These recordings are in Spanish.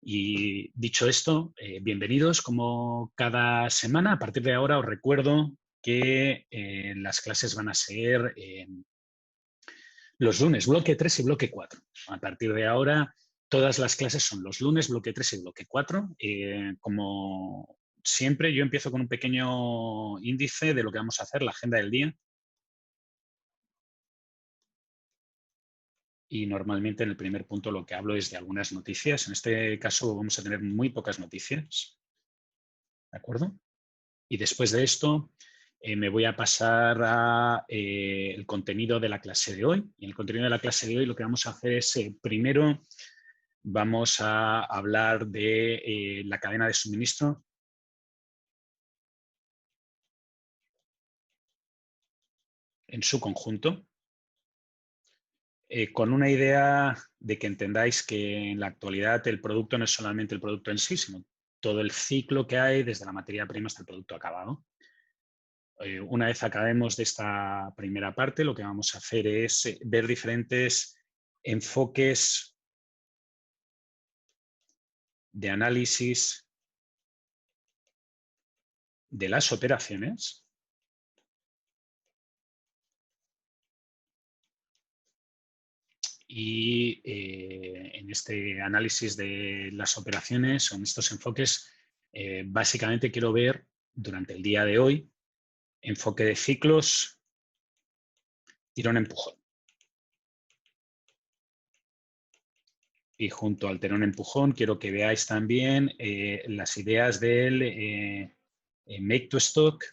Y dicho esto, bienvenidos como cada semana. A partir de ahora os recuerdo que las clases van a ser los lunes, bloque 3 y bloque 4. A partir de ahora, todas las clases son los lunes, bloque 3 y bloque 4. Como siempre, yo empiezo con un pequeño índice de lo que vamos a hacer, la agenda del día. Y normalmente en el primer punto lo que hablo es de algunas noticias. En este caso vamos a tener muy pocas noticias. ¿De acuerdo? Y después de esto me voy a pasar a el contenido de la clase de hoy. Y en el contenido de la clase de hoy lo que vamos a hacer es, primero, vamos a hablar de la cadena de suministro. En su conjunto. Con una idea de que entendáis que en la actualidad el producto no es solamente el producto en sí, sino todo el ciclo que hay desde la materia prima hasta el producto acabado. Una vez acabemos de esta primera parte, lo que vamos a hacer es ver diferentes enfoques de análisis de las operaciones y en este análisis de las operaciones o en estos enfoques, básicamente quiero ver durante el día de hoy enfoque de ciclos, tirón-empujón. Y junto al tirón-empujón quiero que veáis también las ideas del make to stock,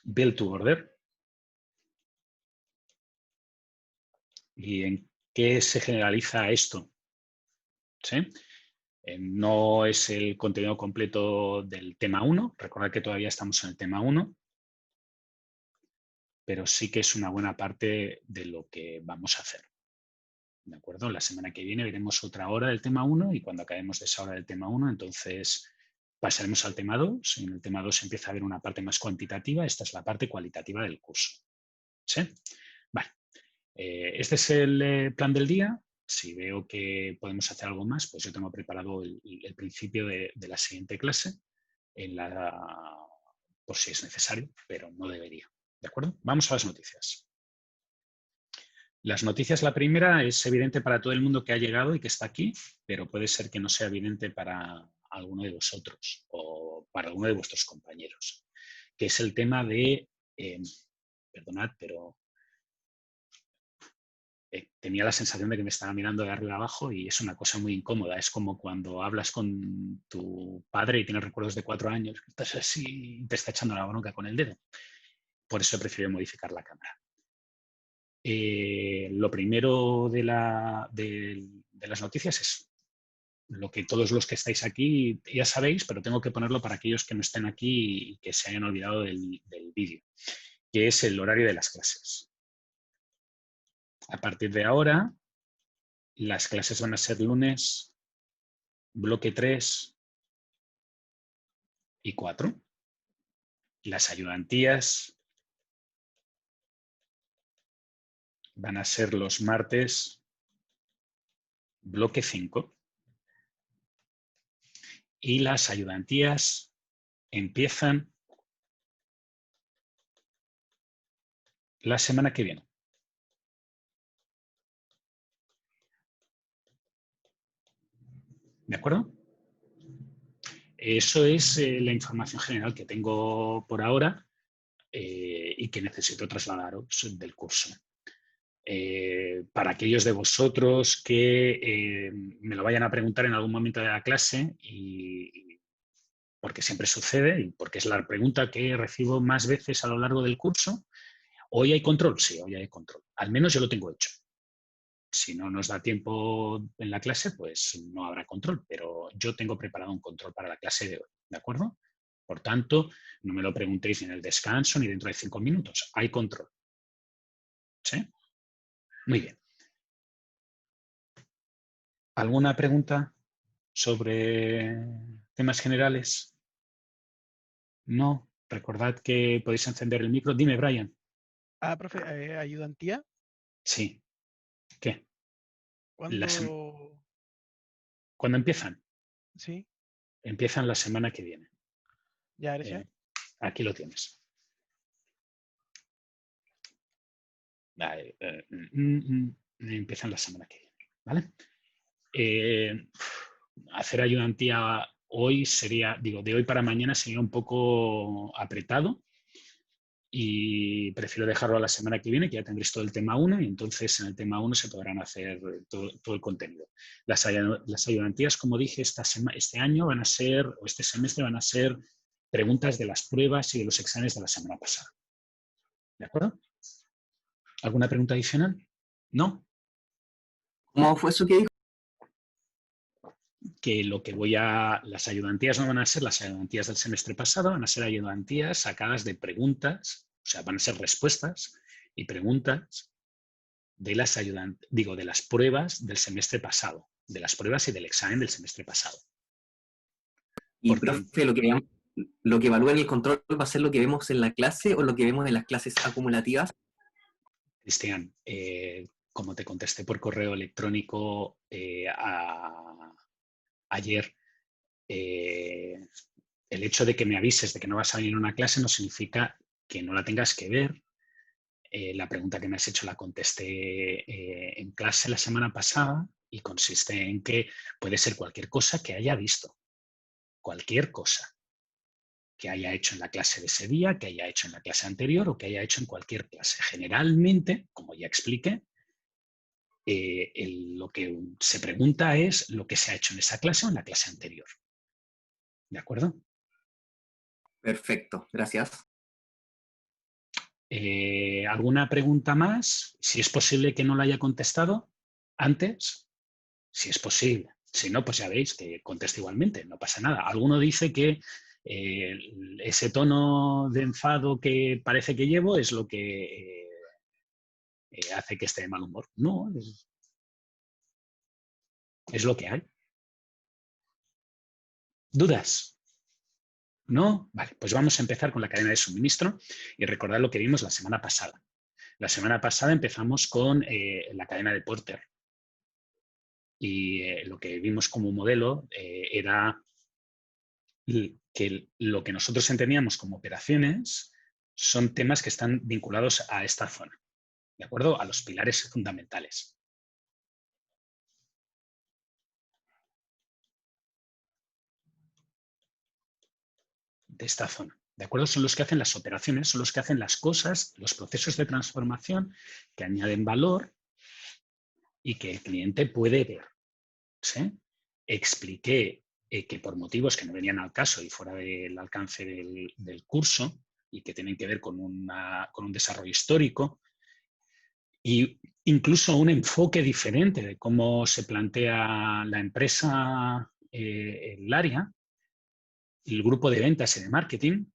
build to order. ¿Y en qué se generaliza esto? ¿Sí? No es el contenido completo del tema 1. Recordad que todavía estamos en el tema 1. Pero sí que es una buena parte de lo que vamos a hacer. ¿De acuerdo? La semana que viene veremos otra hora del tema 1 y cuando acabemos de esa hora del tema 1, entonces pasaremos al tema 2. Y en el tema 2 empieza a haber una parte más cuantitativa. Esta es la parte cualitativa del curso. ¿Sí? Vale. Este es el plan del día. Si veo que podemos hacer algo más, pues yo tengo preparado el principio de la siguiente clase por si es necesario, pero no debería. ¿De acuerdo? Vamos a las noticias. Las noticias, la primera, es evidente para todo el mundo que ha llegado y que está aquí, pero puede ser que no sea evidente para alguno de vosotros o para alguno de vuestros compañeros, que es el tema de, perdonad, pero tenía la sensación de que me estaba mirando de arriba abajo y es una cosa muy incómoda. Es como cuando hablas con tu padre y tienes recuerdos de 4 años, que estás así y te está echando la bronca con el dedo. Por eso he preferido modificar la cámara. Lo primero de las noticias es lo que todos los que estáis aquí ya sabéis, pero tengo que ponerlo para aquellos que no estén aquí y que se hayan olvidado del vídeo, que es el horario de las clases. A partir de ahora, las clases van a ser lunes, bloque 3 y 4. Las ayudantías van a ser los martes, bloque 5. Y las ayudantías empiezan la semana que viene. ¿De acuerdo? Eso es la información general que tengo por ahora y que necesito trasladaros del curso. Para aquellos de vosotros que me lo vayan a preguntar en algún momento de la clase, porque siempre sucede y porque es la pregunta que recibo más veces a lo largo del curso, ¿hoy hay control? Sí, hoy hay control. Al menos yo lo tengo hecho. Si no nos da tiempo en la clase, pues no habrá control, pero yo tengo preparado un control para la clase de hoy, ¿de acuerdo? Por tanto, no me lo preguntéis ni en el descanso ni dentro de 5 minutos. Hay control. ¿Sí? Muy bien. ¿Alguna pregunta sobre temas generales? No. Recordad que podéis encender el micro. Dime, Brian. Profe, ayudantía. Sí. ¿Qué? ¿Cuándo? ¿Cuándo empiezan? Sí. Empiezan la semana que viene. Ya, Grecia. Aquí lo tienes. Empiezan la semana que viene, ¿vale? Hacer ayudantía hoy sería, digo, de hoy para mañana sería un poco apretado y prefiero dejarlo a la semana que viene, que ya tendréis todo el tema 1 y entonces en el tema 1 se podrán hacer todo el contenido. Las ayudantías, como dije, este año van a ser, o este semestre van a ser preguntas de las pruebas y de los exámenes de la semana pasada. ¿De acuerdo? ¿Alguna pregunta adicional? ¿No? ¿Cómo fue eso que dijo? Que las ayudantías no van a ser las ayudantías del semestre pasado, van a ser ayudantías sacadas de preguntas, o sea, van a ser respuestas y preguntas de de las pruebas del semestre pasado, de las pruebas y del examen del semestre pasado. Y, Por tanto, profe, lo que evalúa en el control va a ser lo que vemos en la clase o lo que vemos en las clases acumulativas. Cristian, como te contesté por correo electrónico ayer, el hecho de que me avises de que no vas a venir a una clase no significa que no la tengas que ver. La pregunta que me has hecho la contesté en clase la semana pasada y consiste en que puede ser cualquier cosa que haya visto, cualquier cosa que haya hecho en la clase de ese día, que haya hecho en la clase anterior o que haya hecho en cualquier clase. Generalmente, como ya expliqué, lo que se pregunta es lo que se ha hecho en esa clase o en la clase anterior. ¿De acuerdo? Perfecto, gracias. ¿Alguna pregunta más? Si es posible que no la haya contestado antes, si es posible. Si no, pues ya veis que contesta igualmente, no pasa nada. Alguno dice que ese tono de enfado que parece que llevo es lo que hace que esté de mal humor. No, es lo que hay. ¿Dudas? ¿No? Vale, pues vamos a empezar con la cadena de suministro y recordar lo que vimos la semana pasada. La semana pasada empezamos con la cadena de Porter y lo que vimos como modelo era que lo que nosotros entendíamos como operaciones son temas que están vinculados a esta zona, ¿de acuerdo? A los pilares fundamentales. De esta zona, ¿de acuerdo? Son los que hacen las operaciones, son los que hacen las cosas, los procesos de transformación que añaden valor y que el cliente puede ver. ¿Sí? Expliqué que por motivos que no venían al caso y fuera del alcance del curso y que tienen que ver con un desarrollo histórico y incluso un enfoque diferente de cómo se plantea la empresa, el área, el grupo de ventas y de marketing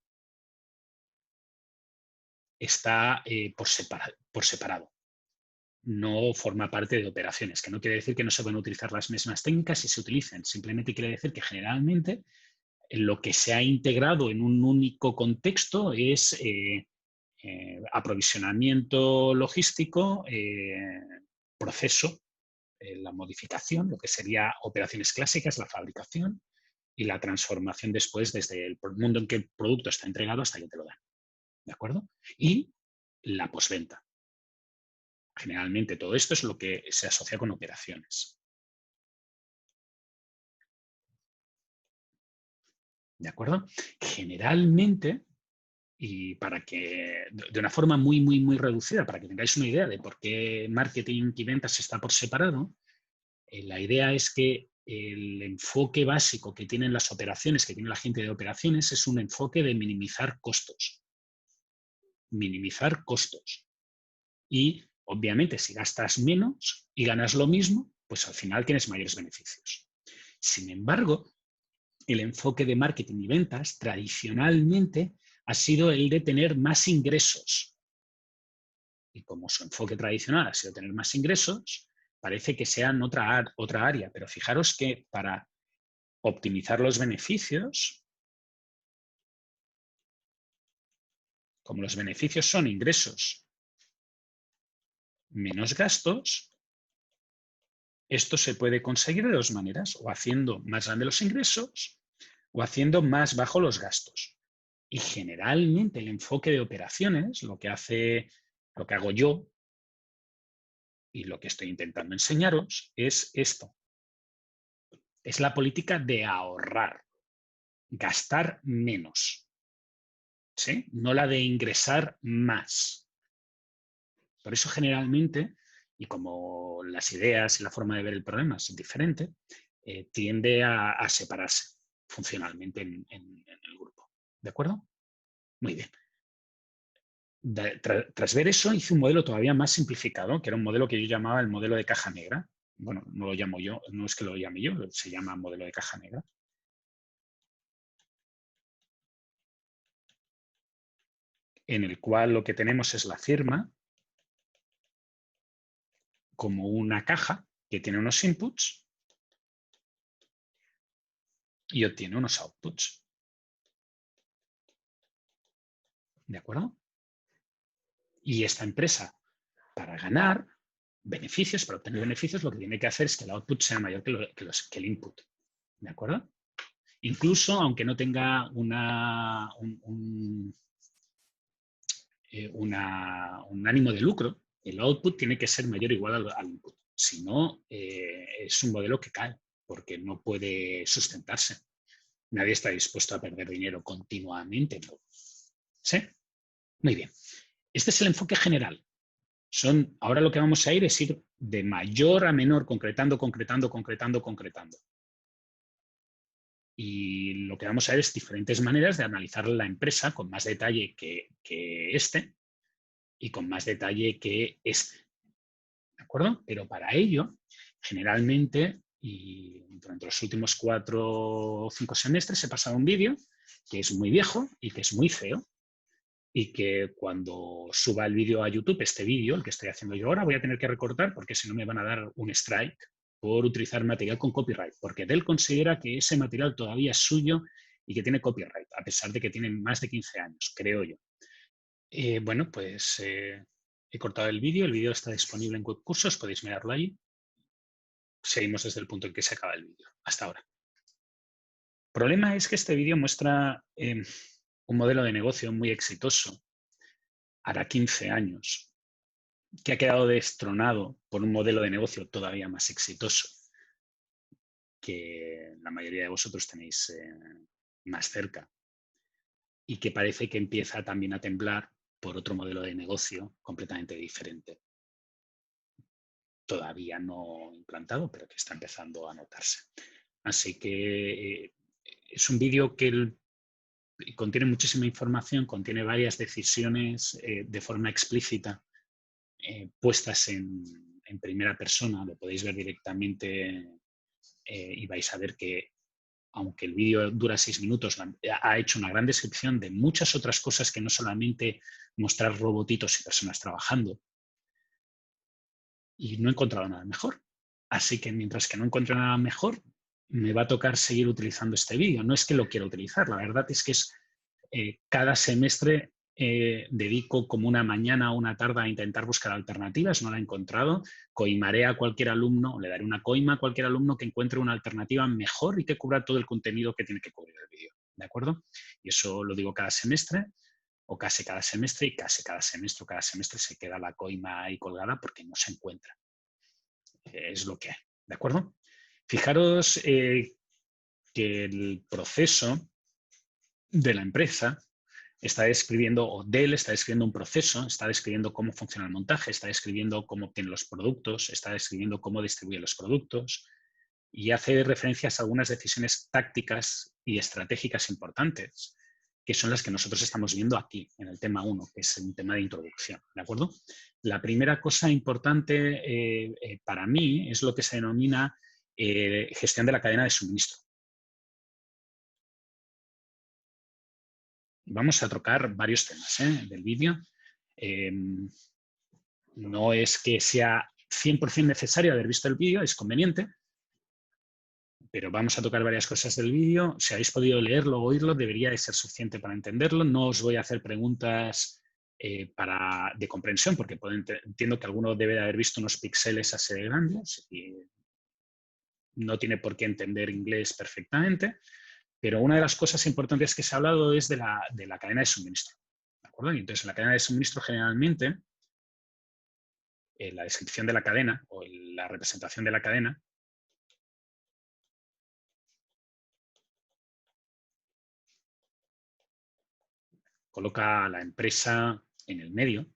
está por separado. No forma parte de operaciones, que no quiere decir que no se van a utilizar las mismas técnicas si se utilicen. Simplemente quiere decir que generalmente lo que se ha integrado en un único contexto es aprovisionamiento logístico, proceso, la modificación, lo que sería operaciones clásicas, la fabricación y la transformación después desde el mundo en que el producto está entregado hasta que te lo dan. ¿De acuerdo? Y la postventa. Generalmente todo esto es lo que se asocia con operaciones. ¿De acuerdo? Generalmente, y para que, de una forma muy, muy, muy reducida, para que tengáis una idea de por qué marketing y ventas está por separado, la idea es que el enfoque básico que tienen las operaciones, que tiene la gente de operaciones, es un enfoque de minimizar costos. Minimizar costos. Y, obviamente, si gastas menos y ganas lo mismo, pues al final tienes mayores beneficios. Sin embargo, el enfoque de marketing y ventas tradicionalmente ha sido el de tener más ingresos. Y como su enfoque tradicional ha sido tener más ingresos, parece que sean otra área. Pero fijaros que para optimizar los beneficios, como los beneficios son ingresos menos gastos, Esto se puede conseguir de dos maneras, o haciendo más grandes los ingresos o haciendo más bajos los gastos. Y generalmente el enfoque de operaciones, lo que hago yo y lo que estoy intentando enseñaros es esto. Es la política de ahorrar, gastar menos, ¿sí? No la de ingresar más. Por eso generalmente, y como las ideas y la forma de ver el problema es diferente, tiende a separarse funcionalmente en el grupo. ¿De acuerdo? Muy bien. Tras ver eso, hice un modelo todavía más simplificado, que era un modelo que yo llamaba el modelo de caja negra. Bueno, no lo llamo yo, no es que lo llame yo, se llama modelo de caja negra. En el cual lo que tenemos es la firma como una caja que tiene unos inputs y obtiene unos outputs. ¿De acuerdo? Y esta empresa, para ganar beneficios, para obtener beneficios, lo que tiene que hacer es que el output sea mayor que el input. ¿De acuerdo? Incluso aunque no tenga un ánimo de lucro, el output tiene que ser mayor o igual al input. Si no, es un modelo que cae porque no puede sustentarse. Nadie está dispuesto a perder dinero continuamente. ¿Sí? Muy bien. Este es el enfoque general. Ahora lo que vamos a ir es ir de mayor a menor, concretando. Y lo que vamos a ver es diferentes maneras de analizar la empresa con más detalle que este y con más detalle que este. ¿De acuerdo? Pero para ello, generalmente, y durante los últimos 4 o 5 semestres he pasado un vídeo que es muy viejo y que es muy feo, y que cuando suba el vídeo a YouTube, este vídeo, el que estoy haciendo yo ahora, voy a tener que recortar porque si no me van a dar un strike por utilizar material con copyright, porque Dell considera que ese material todavía es suyo y que tiene copyright, a pesar de que tiene más de 15 años, creo yo. Bueno, pues he cortado el vídeo está disponible en webcursos, podéis mirarlo ahí. Seguimos desde el punto en que se acaba el vídeo, hasta ahora. El problema es que este vídeo muestra un modelo de negocio muy exitoso, hará 15 años, que ha quedado destronado por un modelo de negocio todavía más exitoso que la mayoría de vosotros tenéis más cerca y que parece que empieza también a temblar por otro modelo de negocio completamente diferente. Todavía no implantado, pero que está empezando a notarse. Así que es un vídeo que contiene muchísima información, contiene varias decisiones de forma explícita puestas en primera persona. Lo podéis ver directamente y vais a ver que, aunque el vídeo dura 6 minutos, ha hecho una gran descripción de muchas otras cosas que no solamente mostrar robotitos y personas trabajando. Y no he encontrado nada mejor. Así que mientras que no encuentro nada mejor, me va a tocar seguir utilizando este vídeo. No es que lo quiera utilizar, la verdad es que cada semestre dedico como una mañana o una tarde a intentar buscar alternativas, no la he encontrado. Coimaré a cualquier alumno, le daré una coima a cualquier alumno que encuentre una alternativa mejor y que cubra todo el contenido que tiene que cubrir el vídeo. ¿De acuerdo? Y eso lo digo cada semestre, o casi cada semestre, y casi cada semestre se queda la coima ahí colgada porque no se encuentra. Es lo que hay. ¿De acuerdo? Fijaros que el proceso de la empresa está describiendo, o Dell está describiendo un proceso, está describiendo cómo funciona el montaje, está describiendo cómo obtiene los productos, está describiendo cómo distribuye los productos y hace referencias a algunas decisiones tácticas y estratégicas importantes, que son las que nosotros estamos viendo aquí, en el tema 1, que es un tema de introducción. ¿De acuerdo? La primera cosa importante para mí es lo que se denomina gestión de la cadena de suministro. Vamos a tocar varios temas del vídeo. No es que sea 100% necesario haber visto el vídeo, es conveniente, pero vamos a tocar varias cosas del vídeo. Si habéis podido leerlo o oírlo, debería de ser suficiente para entenderlo. No os voy a hacer preguntas de comprensión, porque entiendo que alguno debe de haber visto unos píxeles así de grandes y no tiene por qué entender inglés perfectamente, pero una de las cosas importantes que se ha hablado es de la cadena de suministro. ¿De acuerdo? Y entonces, en la cadena de suministro generalmente, en la descripción de la cadena o en la representación de la cadena, coloca a la empresa en el medio,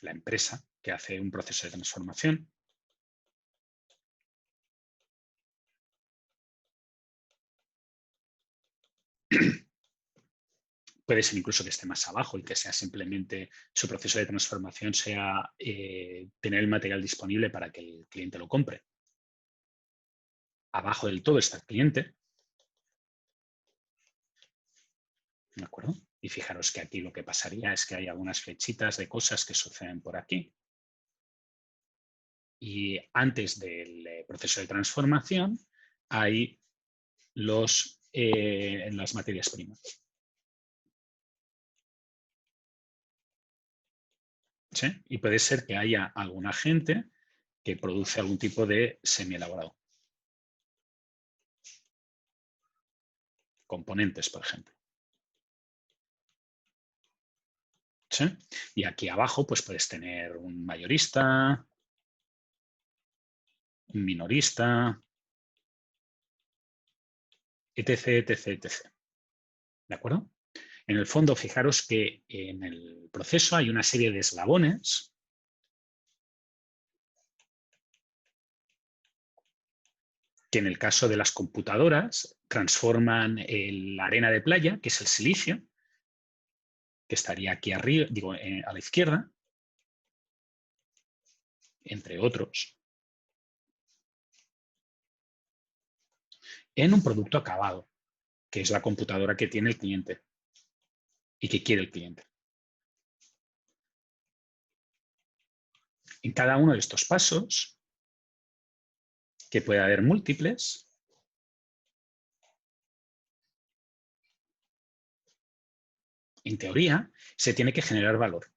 la empresa que hace un proceso de transformación, puede ser incluso que esté más abajo y que sea simplemente su proceso de transformación sea tener el material disponible para que el cliente lo compre. Abajo del todo está el cliente. ¿De acuerdo? Y fijaros que aquí lo que pasaría es que hay algunas flechitas de cosas que suceden por aquí. Y antes del proceso de transformación hay las materias primas. ¿Sí? Y puede ser que haya alguna gente que produce algún tipo de semi-elaborado. Componentes, por ejemplo. ¿Sí? Y aquí abajo pues puedes tener un mayorista, un minorista, etc, etc, etc. ¿De acuerdo? En el fondo, fijaros que en el proceso hay una serie de eslabones que en el caso de las computadoras transforman la arena de playa, que es el silicio, que estaría aquí arriba, digo, a la izquierda, entre otros, en un producto acabado, que es la computadora que tiene el cliente y que quiere el cliente. En cada uno de estos pasos, que puede haber múltiples, en teoría, se tiene que generar valor.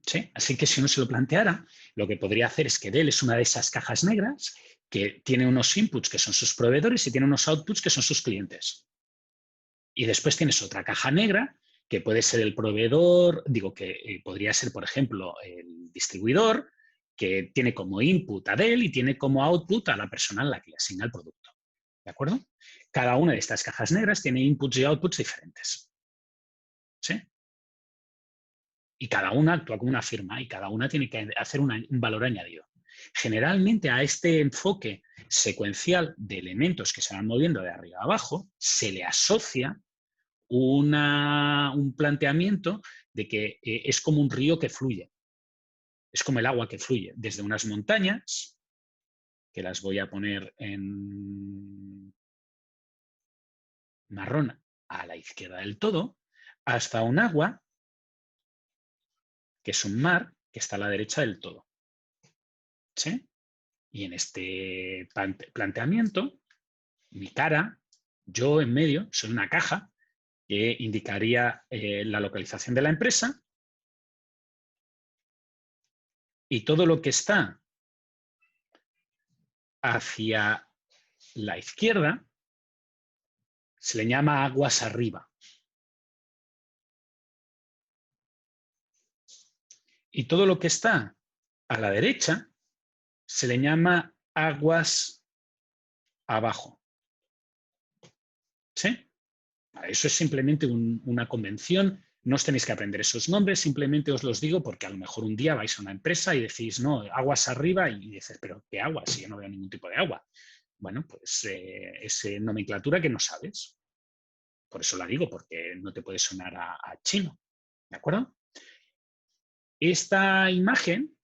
¿Sí? Así que si uno se lo planteara, lo que podría hacer es que Dell es una de esas cajas negras que tiene unos inputs que son sus proveedores y tiene unos outputs que son sus clientes. Y después tienes otra caja negra que puede ser el proveedor, digo que podría ser, por ejemplo, el distribuidor, que tiene como input a Dell y tiene como output a la persona a la que le asigna el producto. ¿De acuerdo? Cada una de estas cajas negras tiene inputs y outputs diferentes. ¿Sí? Y cada una actúa como una firma y cada una tiene que hacer un valor añadido. Generalmente a este enfoque secuencial de elementos que se van moviendo de arriba a abajo se le asocia un planteamiento de que es como un río que fluye. Es como el agua que fluye desde unas montañas, que las voy a poner en marrón a la izquierda del todo, hasta un agua, que es un mar, que está a la derecha del todo. ¿Sí? Y en este planteamiento, mi cara, yo en medio, soy una caja que indicaría la localización de la empresa y todo lo que está hacia la izquierda se le llama aguas arriba. Y todo lo que está a la derecha se le llama aguas abajo. ¿Sí? Eso es simplemente una convención. No os tenéis que aprender esos nombres, simplemente os los digo porque a lo mejor un día vais a una empresa y decís, no, aguas arriba, y dices, pero ¿qué agua? Si yo no veo ningún tipo de agua. Bueno, pues es nomenclatura que no sabes. Por eso la digo, porque no te puede sonar a chino. ¿De acuerdo? Esta imagen,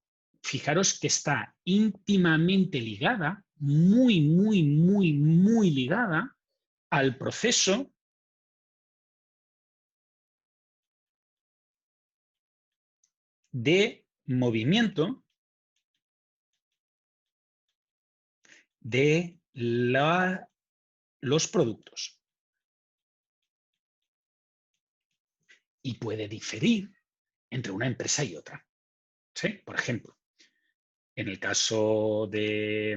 fijaros que está íntimamente ligada, muy, muy, muy, muy ligada al proceso de movimiento de los productos. y puede diferir entre una empresa y otra. ¿Sí? Por ejemplo, en el caso de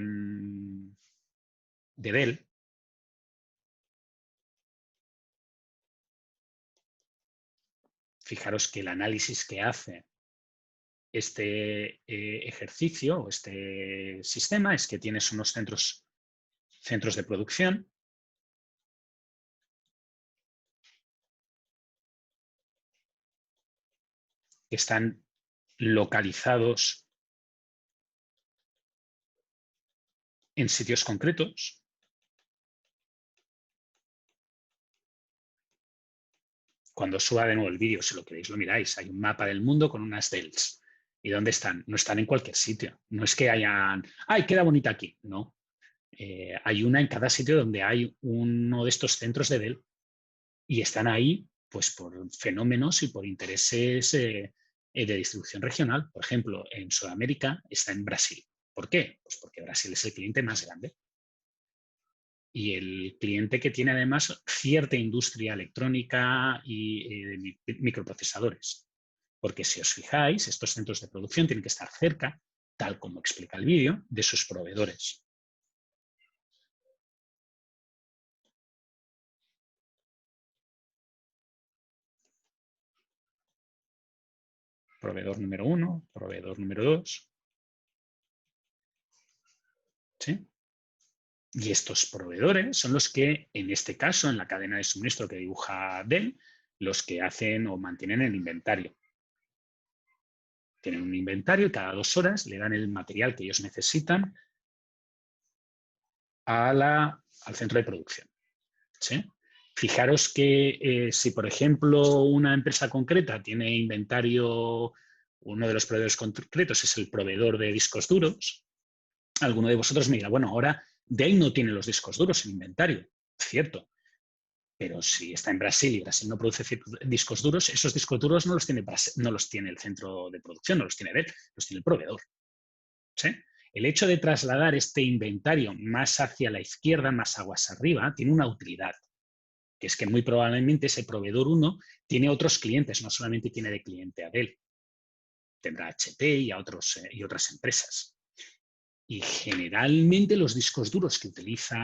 Dell, fijaros que el análisis que hace este ejercicio o este sistema es que tienes unos centros de producción que están localizados en sitios concretos. Cuando suba de nuevo el vídeo, si lo queréis, lo miráis. Hay un mapa del mundo con unas Dells. ¿Y dónde están? No están en cualquier sitio. No es que hayan... ¡Ay, queda bonita aquí! No. Hay una en cada sitio donde hay uno de estos centros de Dell. Y están ahí pues, por fenómenos y por intereses de distribución regional. Por ejemplo, en Sudamérica está en Brasil. ¿Por qué? Pues porque Brasil es el cliente más grande. Y el cliente que tiene además cierta industria electrónica y de microprocesadores. Porque si os fijáis, estos centros de producción tienen que estar cerca, tal como explica el vídeo, de sus proveedores. Proveedor número 1, proveedor número 2. ¿Sí? Y estos proveedores son los que, en este caso, en la cadena de suministro que dibuja Dell, los que hacen o mantienen el inventario. Tienen un inventario y cada 2 horas le dan el material que ellos necesitan al centro de producción. ¿Sí? Fijaros que si, por ejemplo, una empresa concreta tiene inventario, uno de los proveedores concretos es el proveedor de discos duros, alguno de vosotros me dirá, bueno, ahora Dell no tiene los discos duros en inventario, cierto, pero si está en Brasil y Brasil no produce discos duros, esos discos duros no los tiene el centro de producción, no los tiene Dell, los tiene el proveedor. ¿Sí? El hecho de trasladar este inventario más hacia la izquierda, más aguas arriba, tiene una utilidad, que es que muy probablemente ese proveedor 1 tiene otros clientes, no solamente tiene de cliente a Dell, tendrá HP y otras empresas. Y generalmente los discos duros que utiliza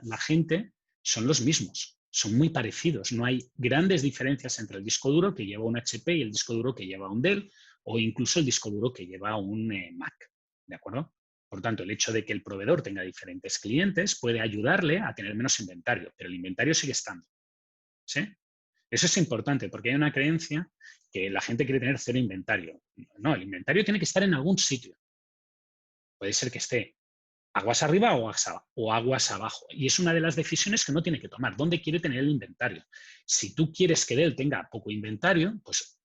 la gente son los mismos, son muy parecidos. No hay grandes diferencias entre el disco duro que lleva un HP y el disco duro que lleva un Dell o incluso el disco duro que lleva un Mac. ¿De acuerdo? Por tanto, el hecho de que el proveedor tenga diferentes clientes puede ayudarle a tener menos inventario, pero el inventario sigue estando. ¿Sí? Eso es importante porque hay una creencia que la gente quiere tener 0 inventario. No, el inventario tiene que estar en algún sitio. Puede ser que esté aguas arriba o aguas abajo. Y es una de las decisiones que uno tiene que tomar. ¿Dónde quiere tener el inventario? Si tú quieres que Dell tenga poco inventario, pues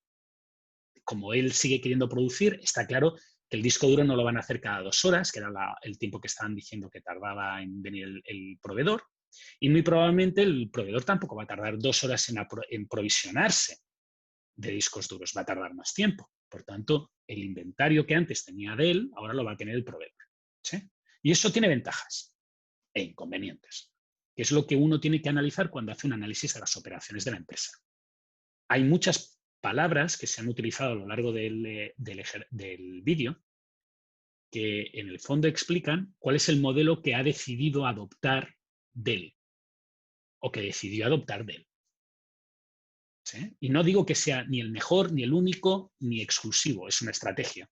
como él sigue queriendo producir, está claro que el disco duro no lo van a hacer cada 2 horas, que era el tiempo que estaban diciendo que tardaba en venir el proveedor. Y muy probablemente el proveedor tampoco va a tardar 2 horas en provisionarse de discos duros, va a tardar más tiempo. Por tanto, el inventario que antes tenía Dell, ahora lo va a tener el proveedor. ¿Sí? Y eso tiene ventajas e inconvenientes, que es lo que uno tiene que analizar cuando hace un análisis de las operaciones de la empresa. Hay muchas palabras que se han utilizado a lo largo del vídeo que en el fondo explican cuál es el modelo que ha decidido adoptar Dell o que decidió adoptar Dell. ¿Sí? Y no digo que sea ni el mejor, ni el único, ni exclusivo, es una estrategia.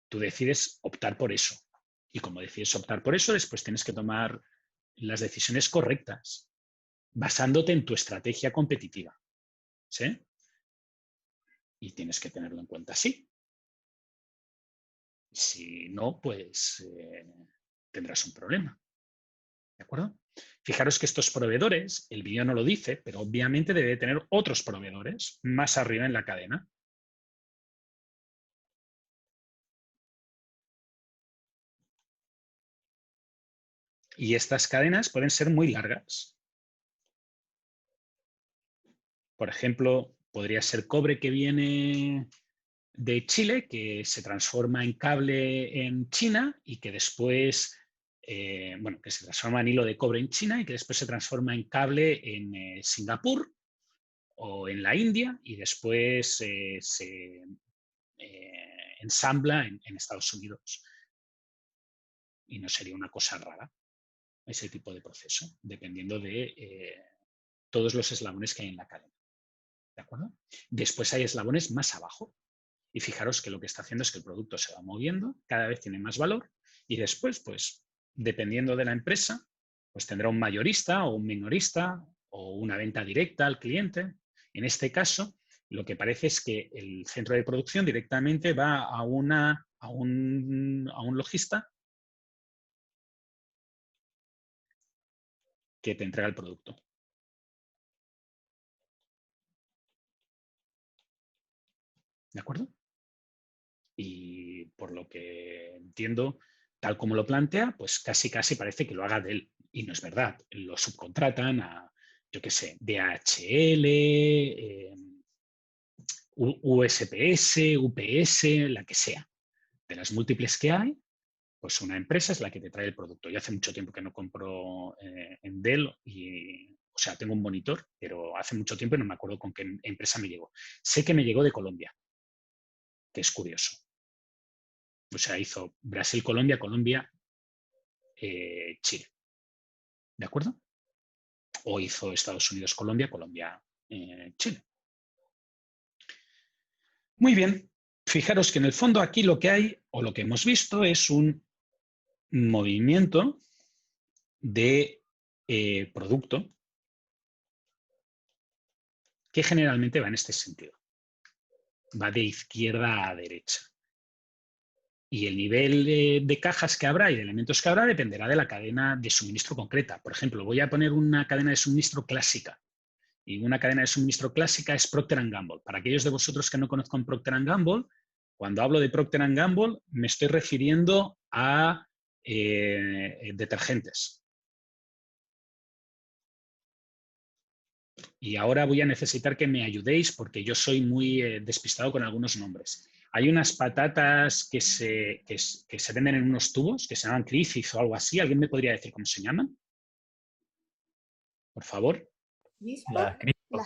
Tú decides optar por eso. Y como decides optar por eso, después tienes que tomar las decisiones correctas, basándote en tu estrategia competitiva. ¿Sí? Y tienes que tenerlo en cuenta así. Si no, pues tendrás un problema. ¿De acuerdo? Fijaros que estos proveedores, el vídeo no lo dice, pero obviamente debe tener otros proveedores más arriba en la cadena. Y estas cadenas pueden ser muy largas. Por ejemplo, podría ser cobre que viene de Chile, que se transforma en cable en China y que después, que se transforma en hilo de cobre en China y que después se transforma en cable en Singapur o en la India y después se ensambla en Estados Unidos. Y no sería una cosa rara ese tipo de proceso, dependiendo de todos los eslabones que hay en la cadena. ¿De acuerdo? Después hay eslabones más abajo. Y fijaros que lo que está haciendo es que el producto se va moviendo, cada vez tiene más valor y después, pues, dependiendo de la empresa, pues tendrá un mayorista o un minorista o una venta directa al cliente. En este caso, lo que parece es que el centro de producción directamente va a un logista que te entrega el producto. ¿De acuerdo? Y por lo que entiendo, tal como lo plantea, pues casi parece que lo haga de él. Y no es verdad. Lo subcontratan a, yo qué sé, DHL, USPS, UPS, la que sea. De las múltiples que hay, pues una empresa es la que te trae el producto. Yo hace mucho tiempo que no compro en Dell y, o sea, tengo un monitor, pero hace mucho tiempo y no me acuerdo con qué empresa me llegó. Sé que me llegó de Colombia, que es curioso. O sea, hizo Brasil, Colombia, Colombia, Chile. ¿De acuerdo? O hizo Estados Unidos, Colombia, Colombia, Chile. Muy bien. Fijaros que en el fondo aquí lo que hay, o lo que hemos visto, es un movimiento de producto que generalmente va en este sentido. Va de izquierda a derecha. Y el nivel de cajas que habrá y de elementos que habrá dependerá de la cadena de suministro concreta. Por ejemplo, voy a poner una cadena de suministro clásica. Y una cadena de suministro clásica es Procter & Gamble. Para aquellos de vosotros que no conozcan Procter & Gamble, cuando hablo de Procter & Gamble me estoy refiriendo a detergentes. Y ahora voy a necesitar que me ayudéis porque yo soy muy despistado con algunos nombres. Hay unas patatas que se venden en unos tubos que se llaman Crisis o algo así. ¿Alguien me podría decir cómo se llaman? Por favor. ¿Las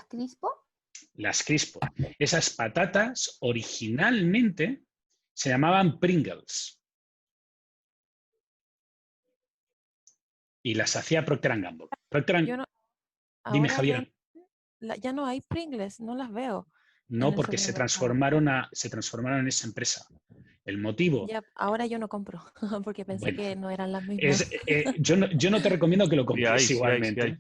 Crispo? Las Crispo. Esas patatas originalmente se llamaban Pringles. Y las hacía Procter & Gamble. Dime, Javier. Ya no hay Pringles, no las veo. No, porque se transformaron en esa empresa. El motivo... Ya, ahora yo no compro, porque pensé que no eran las mismas. Yo no te recomiendo que lo compres igualmente.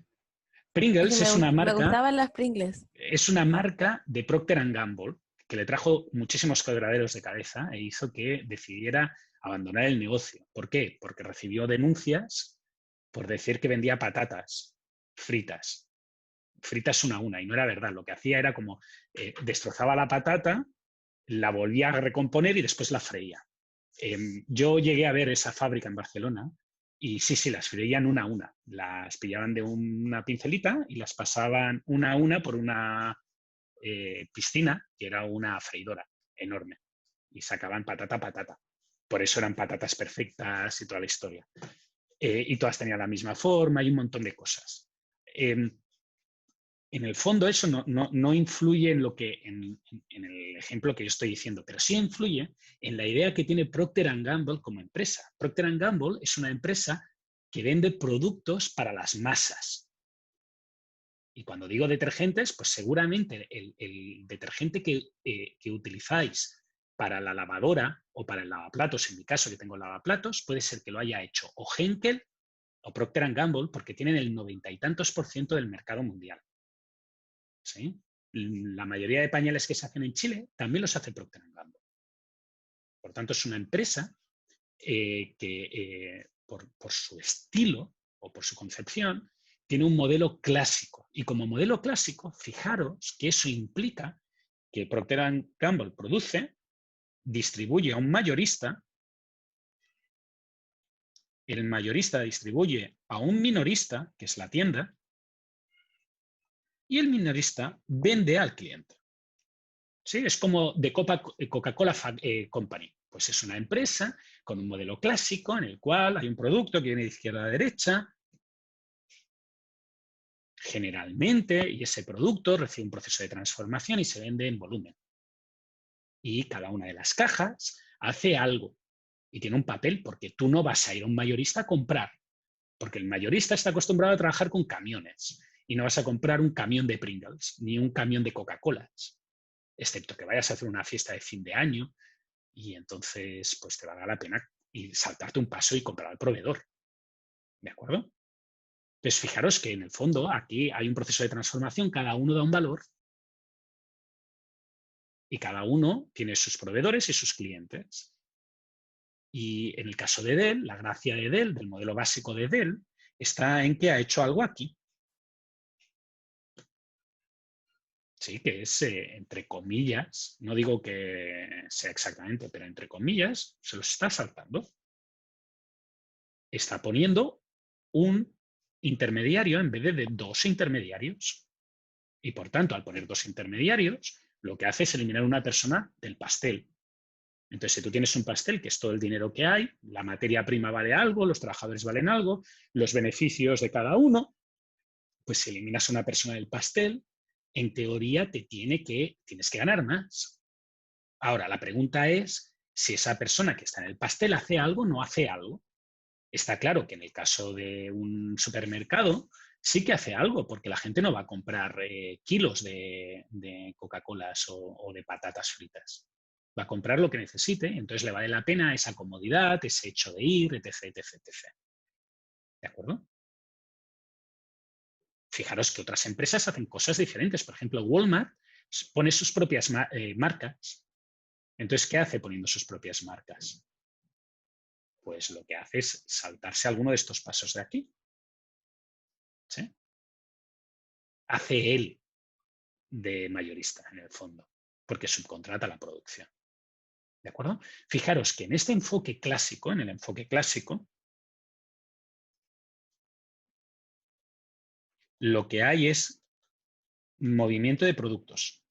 Pringles es una marca... Me gustaban las Pringles. Es una marca de Procter & Gamble que le trajo muchísimos quebraderos de cabeza e hizo que decidiera abandonar el negocio. ¿Por qué? Porque recibió denuncias por decir que vendía patatas fritas una a una, y no era verdad. Lo que hacía era como destrozaba la patata, la volvía a recomponer y después la freía. Yo llegué a ver esa fábrica en Barcelona y sí, las freían una a una. Las pillaban de una pincelita y las pasaban una a una por una piscina, que era una freidora enorme, y sacaban patata a patata. Por eso eran patatas perfectas y toda la historia. Y todas tenían la misma forma y un montón de cosas. En el fondo eso no influye en en el ejemplo que yo estoy diciendo, pero sí influye en la idea que tiene Procter & Gamble como empresa. Procter & Gamble es una empresa que vende productos para las masas. Y cuando digo detergentes, pues seguramente el detergente que utilizáis para la lavadora o para el lavaplatos, en mi caso que tengo lavaplatos, puede ser que lo haya hecho o Henkel o Procter & Gamble, porque tienen el 90 y tantos % del mercado mundial. ¿Sí? La mayoría de pañales que se hacen en Chile también los hace Procter & Gamble. Por tanto, es una empresa que por su estilo o por su concepción tiene un modelo clásico. Y como modelo clásico, fijaros que eso implica que Procter & Gamble produce, distribuye a un mayorista, el mayorista distribuye a un minorista, que es la tienda, y el minorista vende al cliente. ¿Sí? Es como de Coca-Cola Company. Pues es una empresa con un modelo clásico en el cual hay un producto que viene de izquierda a derecha. generalmente, y ese producto recibe un proceso de transformación y se vende en volumen. Y cada una de las cajas hace algo y tiene un papel, porque tú no vas a ir a un mayorista a comprar, porque el mayorista está acostumbrado a trabajar con camiones y no vas a comprar un camión de Pringles ni un camión de Coca-Cola, excepto que vayas a hacer una fiesta de fin de año y entonces pues te va a dar la pena y saltarte un paso y comprar al proveedor. ¿De acuerdo? Entonces, fijaros que en el fondo aquí hay un proceso de transformación, cada uno da un valor y cada uno tiene sus proveedores y sus clientes. Y en el caso de Dell, la gracia de Dell, del modelo básico de Dell, está en que ha hecho algo aquí. Sí, que es, entre comillas, no digo que sea exactamente, pero entre comillas, se los está saltando. Está poniendo un intermediario en vez de dos intermediarios. Y por tanto, al poner dos intermediarios, lo que hace es eliminar una persona del pastel. Entonces, si tú tienes un pastel, que es todo el dinero que hay, la materia prima vale algo, los trabajadores valen algo, los beneficios de cada uno, pues si eliminas a una persona del pastel, en teoría tienes que ganar más. Ahora, la pregunta es si esa persona que está en el pastel hace algo o no hace algo. Está claro que en el caso de un supermercado sí que hace algo, porque la gente no va a comprar kilos de Coca-Colas o de patatas fritas. Va a comprar lo que necesite, entonces le vale la pena esa comodidad, ese hecho de ir, etc, etc, etc. ¿De acuerdo? Fijaros que otras empresas hacen cosas diferentes. Por ejemplo, Walmart pone sus propias marcas. Entonces, ¿qué hace poniendo sus propias marcas? Pues lo que hace es saltarse alguno de estos pasos de aquí. ¿Sí? Hace él de mayorista, en el fondo, porque subcontrata la producción. ¿De acuerdo? Fijaros que en este enfoque clásico, en el enfoque clásico, lo que hay es movimiento de productos.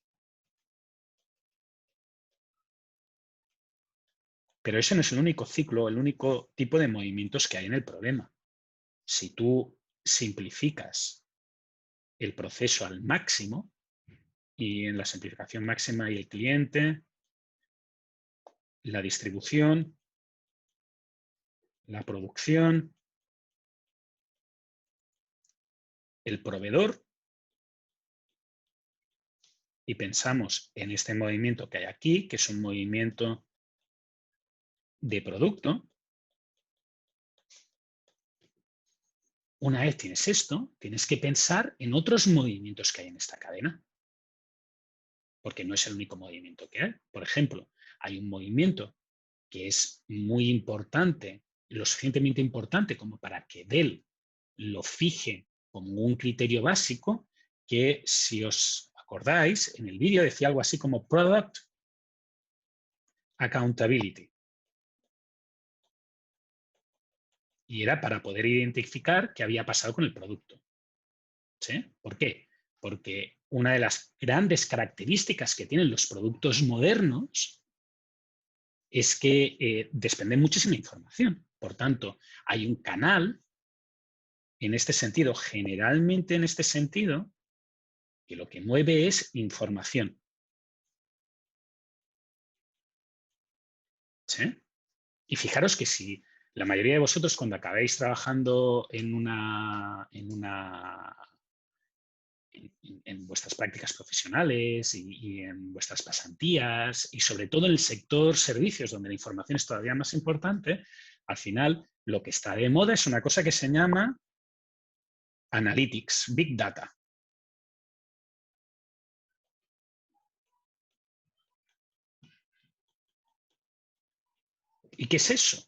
Pero ese no es el único ciclo, el único tipo de movimientos que hay en el problema. Si tú simplificas el proceso al máximo, y en la simplificación máxima hay el cliente, la distribución, la producción, el proveedor, y pensamos en este movimiento que hay aquí, que es un movimiento de producto. Una vez tienes esto, tienes que pensar en otros movimientos que hay en esta cadena, porque no es el único movimiento que hay. Por ejemplo, hay un movimiento que es muy importante, lo suficientemente importante como para que Dell lo fije como un criterio básico, que si os acordáis, en el vídeo decía algo así como Product Accountability. Y era para poder identificar qué había pasado con el producto. ¿Sí? ¿Por qué? Porque una de las grandes características que tienen los productos modernos es que desprenden muchísima información. Por tanto, hay un canal, en este sentido, generalmente en este sentido, que lo que mueve es información. ¿Sí? Y fijaros que si la mayoría de vosotros cuando acabéis trabajando en vuestras prácticas profesionales y en vuestras pasantías y sobre todo en el sector servicios, donde la información es todavía más importante, al final lo que está de moda es una cosa que se llama Analytics, Big Data. ¿Y qué es eso?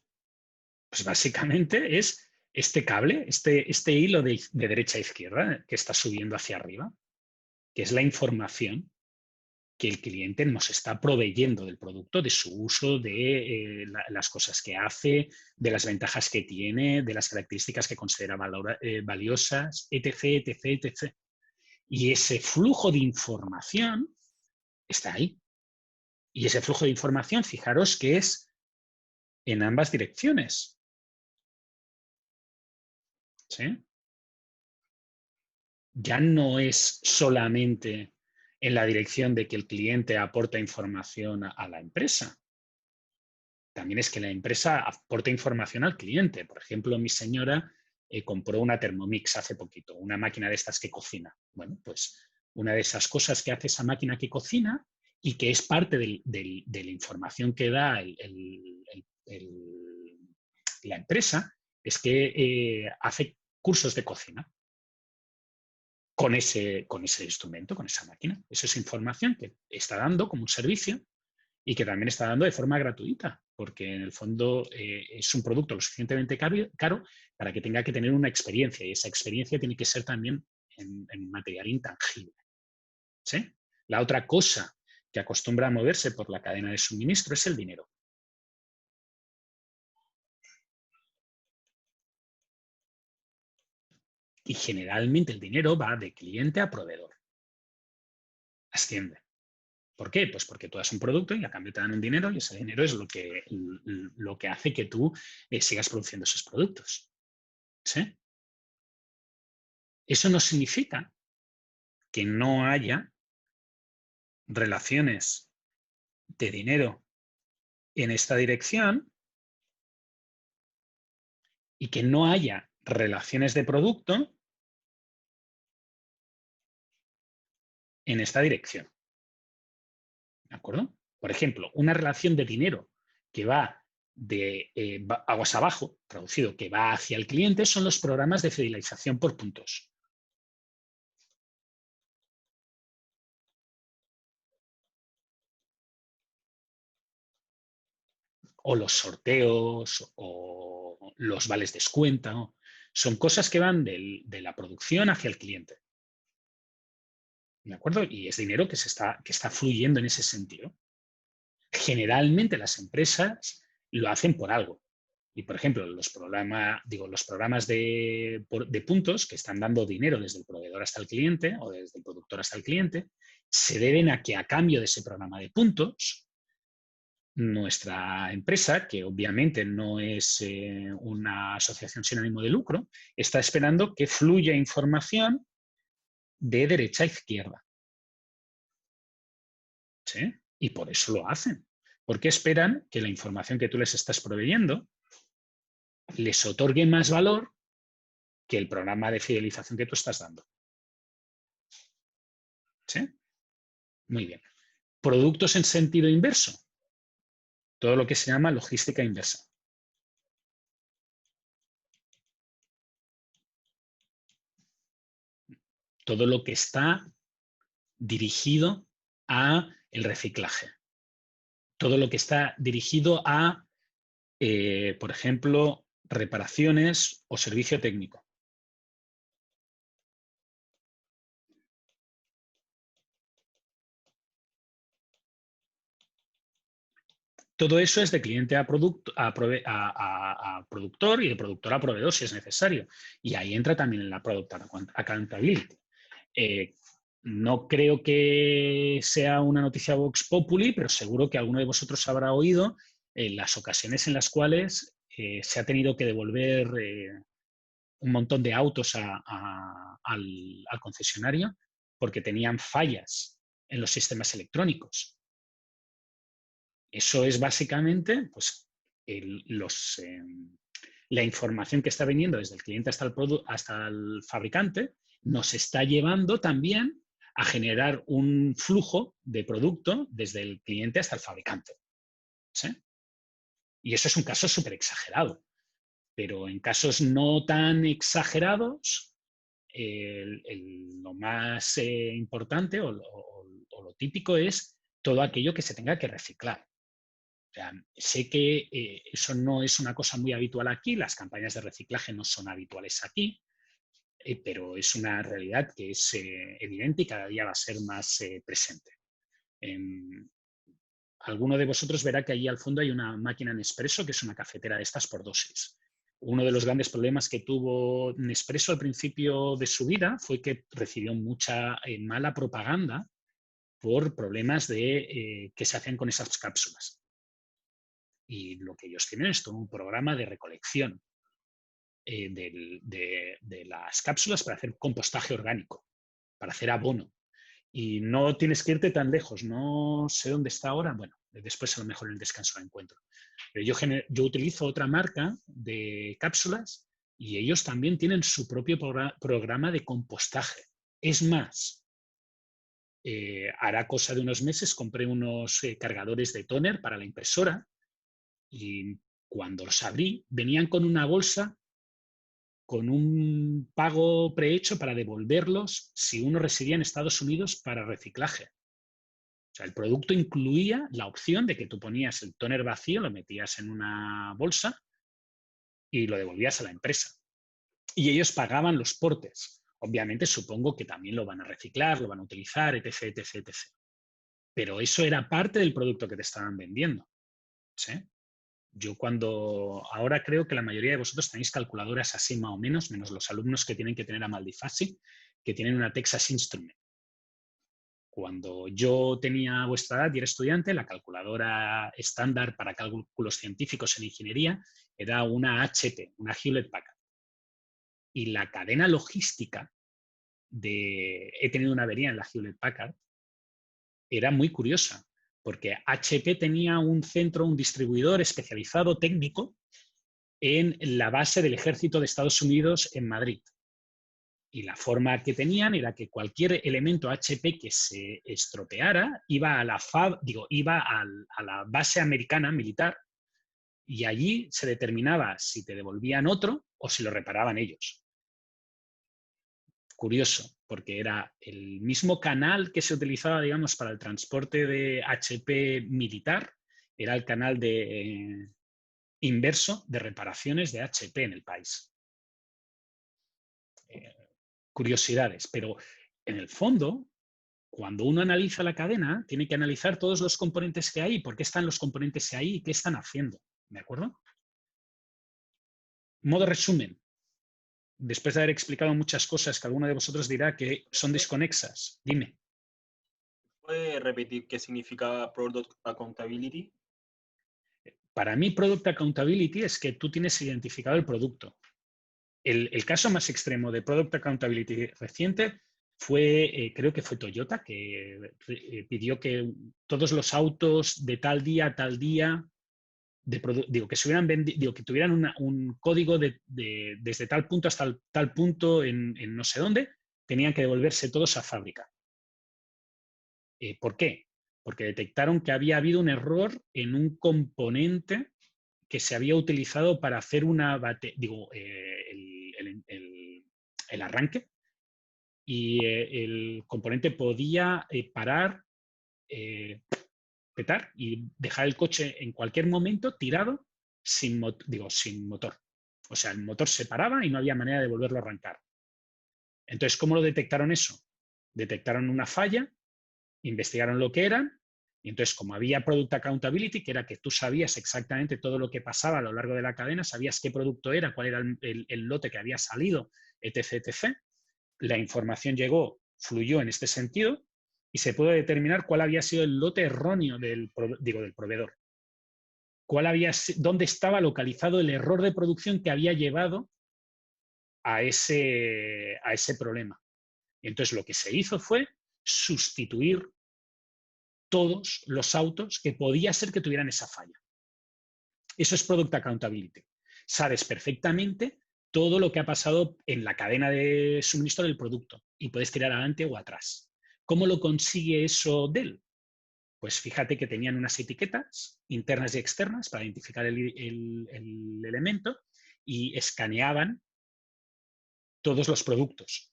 Pues básicamente es este cable, este hilo de derecha a izquierda que está subiendo hacia arriba, que es la información que el cliente nos está proveyendo del producto, de su uso, de las cosas que hace, de las ventajas que tiene, de las características que considera valiosas, etc, etc, etc. Y ese flujo de información está ahí. Y ese flujo de información, fijaros que es en ambas direcciones. ¿Sí? ya no es solamente en la dirección de que el cliente aporta información a la empresa. También es que la empresa aporta información al cliente. Por ejemplo, mi señora compró una Thermomix hace poquito, una máquina de estas que cocina. Bueno, pues una de esas cosas que hace esa máquina que cocina y que es parte de la información que da la empresa es que hace cursos de cocina con ese instrumento, con esa máquina. Eso es información que está dando como un servicio y que también está dando de forma gratuita, porque en el fondo es un producto lo suficientemente caro para que tenga que tener una experiencia, y esa experiencia tiene que ser también en material intangible. ¿Sí? La otra cosa que acostumbra a moverse por la cadena de suministro es el dinero. Y generalmente el dinero va de cliente a proveedor. Asciende. ¿Por qué? Pues porque tú das un producto y a cambio te dan un dinero y ese dinero es lo que hace que tú sigas produciendo esos productos. ¿Sí? Eso no significa que no haya relaciones de dinero en esta dirección y que no haya relaciones de producto en esta dirección. ¿De acuerdo? Por ejemplo, una relación de dinero que va de aguas abajo, traducido, que va hacia el cliente, son los programas de fidelización por puntos. O los sorteos, o los vales descuento. Son cosas que van de la producción hacia el cliente. ¿De acuerdo? Y es dinero que está fluyendo en ese sentido. Generalmente las empresas lo hacen por algo. Y, por ejemplo, los programas de puntos que están dando dinero desde el proveedor hasta el cliente o desde el productor hasta el cliente, se deben a que a cambio de ese programa de puntos, nuestra empresa, que obviamente no es una asociación sin ánimo de lucro, está esperando que fluya información de derecha a izquierda. ¿Sí? Y por eso lo hacen. Porque esperan que la información que tú les estás proveyendo les otorgue más valor que el programa de fidelización que tú estás dando. ¿Sí? Muy bien. Productos en sentido inverso. Todo lo que se llama logística inversa. Todo lo que está dirigido a el reciclaje. Todo lo que está dirigido a, por ejemplo, reparaciones o servicio técnico. Todo eso es de cliente a productor y de productor a proveedor si es necesario. Y ahí entra también en la Product Accountability. No creo que sea una noticia Vox Populi, pero seguro que alguno de vosotros habrá oído las ocasiones en las cuales se ha tenido que devolver un montón de autos al concesionario porque tenían fallas en los sistemas electrónicos. Eso es básicamente pues, la información que está viniendo desde el cliente hasta el fabricante, nos está llevando también a generar un flujo de producto desde el cliente hasta el fabricante. ¿Sí? Y eso es un caso súper exagerado. Pero en casos no tan exagerados, lo más importante o lo típico es todo aquello que se tenga que reciclar. O sea, sé que eso no es una cosa muy habitual aquí, las campañas de reciclaje no son habituales aquí, pero es una realidad que es evidente y cada día va a ser más presente. Alguno de vosotros verá que allí al fondo hay una máquina Nespresso, que es una cafetera de estas por dosis. Uno de los grandes problemas que tuvo Nespresso al principio de su vida fue que recibió mucha mala propaganda por problemas que se hacían con esas cápsulas. Y lo que ellos tienen es todo un programa de recolección de las cápsulas para hacer compostaje orgánico. para hacer abono. Y no tienes que irte tan lejos, no sé dónde está ahora, bueno, después a lo mejor en el descanso lo encuentro. Pero yo utilizo otra marca de cápsulas y ellos también tienen su propio programa de compostaje. Es más, hará cosa de unos meses compré unos cargadores de tóner para la impresora y cuando los abrí venían con una bolsa con un pago prehecho para devolverlos si uno residía en Estados Unidos para reciclaje. O sea, el producto incluía la opción de que tú ponías el tóner vacío, lo metías en una bolsa y lo devolvías a la empresa. Y ellos pagaban los portes. Obviamente supongo que también lo van a reciclar, lo van a utilizar, etc, etc, etc. Pero eso era parte del producto que te estaban vendiendo. ¿Sí? Yo ahora creo que la mayoría de vosotros tenéis calculadoras así más o menos los alumnos que tienen que tener Amalfitani, que tienen una Texas Instrument. Cuando yo tenía vuestra edad y era estudiante, la calculadora estándar para cálculos científicos en ingeniería era una HP, una Hewlett Packard. Y la cadena logística he tenido una avería en la Hewlett Packard, era muy curiosa, porque HP tenía un distribuidor especializado técnico en la base del ejército de Estados Unidos en Madrid. Y la forma que tenían era que cualquier elemento HP que se estropeara iba a la base americana militar y allí se determinaba si te devolvían otro o si lo reparaban ellos. Curioso, porque era el mismo canal que se utilizaba, digamos, para el transporte de HP militar, era el canal inverso de reparaciones de HP en el país. Curiosidades, pero en el fondo, cuando uno analiza la cadena, tiene que analizar todos los componentes que hay, por qué están los componentes ahí y qué están haciendo. ¿De acuerdo? Modo resumen. Después de haber explicado muchas cosas que alguno de vosotros dirá que son desconexas, dime. ¿Puede repetir qué significa Product Accountability? Para mí, Product Accountability es que tú tienes identificado el producto. El caso más extremo de Product Accountability reciente fue, creo que fue Toyota, que pidió que todos los autos de tal día a tal día, que se hubieran vendido, que tuvieran un código desde tal punto hasta tal punto en no sé dónde, tenían que devolverse todos a fábrica. ¿Por qué? Porque detectaron que había habido un error en un componente que se había utilizado para hacer el arranque y el componente podía parar, petar y dejar el coche en cualquier momento tirado sin motor. O sea, el motor se paraba y no había manera de volverlo a arrancar. Entonces, ¿cómo lo detectaron eso? Detectaron una falla, investigaron lo que eran. Y entonces, como había Product Accountability, que era que tú sabías exactamente todo lo que pasaba a lo largo de la cadena, sabías qué producto era, cuál era el lote que había salido, etc., etc., la información fluyó en este sentido y se pudo determinar cuál había sido el lote erróneo del proveedor. Dónde estaba localizado el error de producción que había llevado a ese problema. Y entonces lo que se hizo fue sustituir todos los autos que podía ser que tuvieran esa falla. Eso es Product Accountability. Sabes perfectamente todo lo que ha pasado en la cadena de suministro del producto y puedes tirar adelante o atrás. ¿Cómo lo consigue eso Dell? Pues fíjate que tenían unas etiquetas internas y externas para identificar el elemento y escaneaban todos los productos,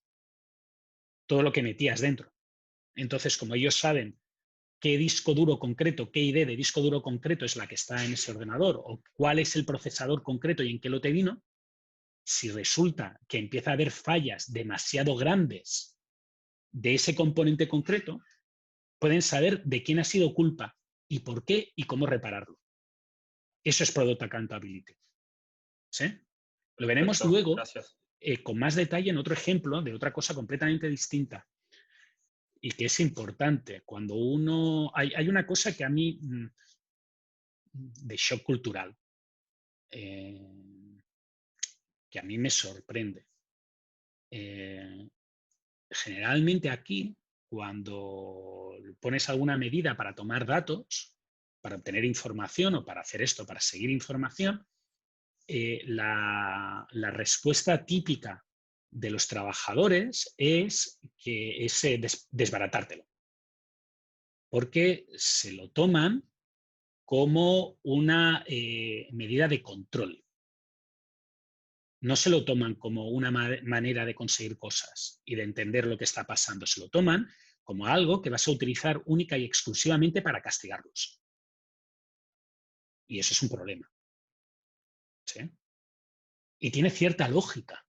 todo lo que metías dentro. Entonces, como ellos saben qué disco duro concreto, qué ID de disco duro concreto es la que está en ese ordenador o cuál es el procesador concreto y en qué lote vino, si resulta que empieza a haber fallas demasiado grandes de ese componente concreto, pueden saber de quién ha sido culpa y por qué y cómo repararlo. Eso es Product Accountability. ¿Sí? Lo veremos luego con más detalle en otro ejemplo de otra cosa completamente distinta y que es importante. Cuando uno... Hay una cosa que a mí, de shock cultural, que a mí me sorprende. generalmente aquí, cuando pones alguna medida para tomar datos, para obtener información o para hacer esto, para seguir información, la respuesta típica de los trabajadores es desbaratártelo. Porque se lo toman como una medida de control. No se lo toman como una manera de conseguir cosas y de entender lo que está pasando. Se lo toman como algo que vas a utilizar única y exclusivamente para castigarlos. Y eso es un problema. ¿Sí? Y tiene cierta lógica.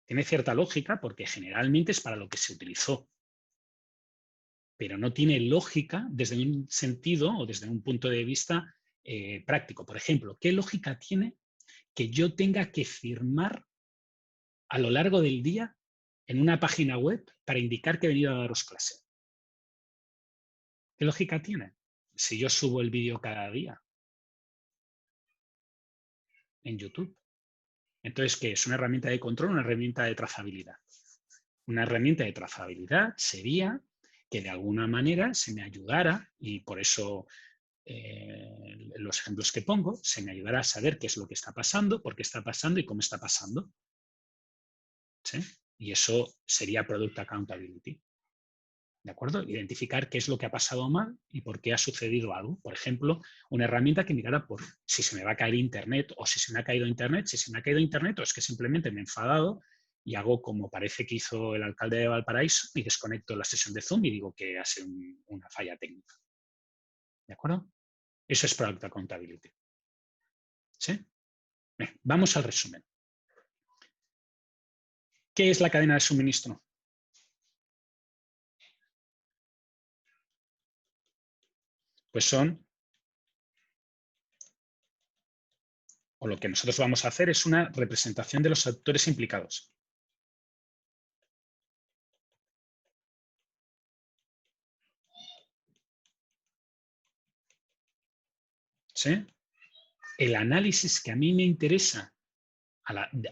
Tiene cierta lógica porque generalmente es para lo que se utilizó. Pero no tiene lógica desde un sentido o desde un punto de vista práctico. Por ejemplo, ¿qué lógica tiene que yo tenga que firmar a lo largo del día en una página web para indicar que he venido a daros clase? ¿Qué lógica tiene? Si yo subo el vídeo cada día en YouTube. Entonces, ¿qué es? ¿Una herramienta de control o una herramienta de trazabilidad? Una herramienta de trazabilidad sería que de alguna manera se me ayudara, y por eso los ejemplos que pongo, se me ayudará a saber qué es lo que está pasando, por qué está pasando y cómo está pasando. ¿Sí? Y eso sería Product Accountability. ¿De acuerdo? Identificar qué es lo que ha pasado mal y por qué ha sucedido algo. Por ejemplo, una herramienta que mirara por si se me va a caer Internet o si se me ha caído Internet. Si se me ha caído Internet o es que simplemente me he enfadado y hago como parece que hizo el alcalde de Valparaíso y desconecto la sesión de Zoom y digo que ha sido una falla técnica. ¿De acuerdo? Eso es Product Accountability. ¿Sí? Bien, vamos al resumen. ¿Qué es la cadena de suministro? Pues son, o lo que nosotros vamos a hacer es una representación de los actores implicados. ¿Sí? El análisis que a mí me interesa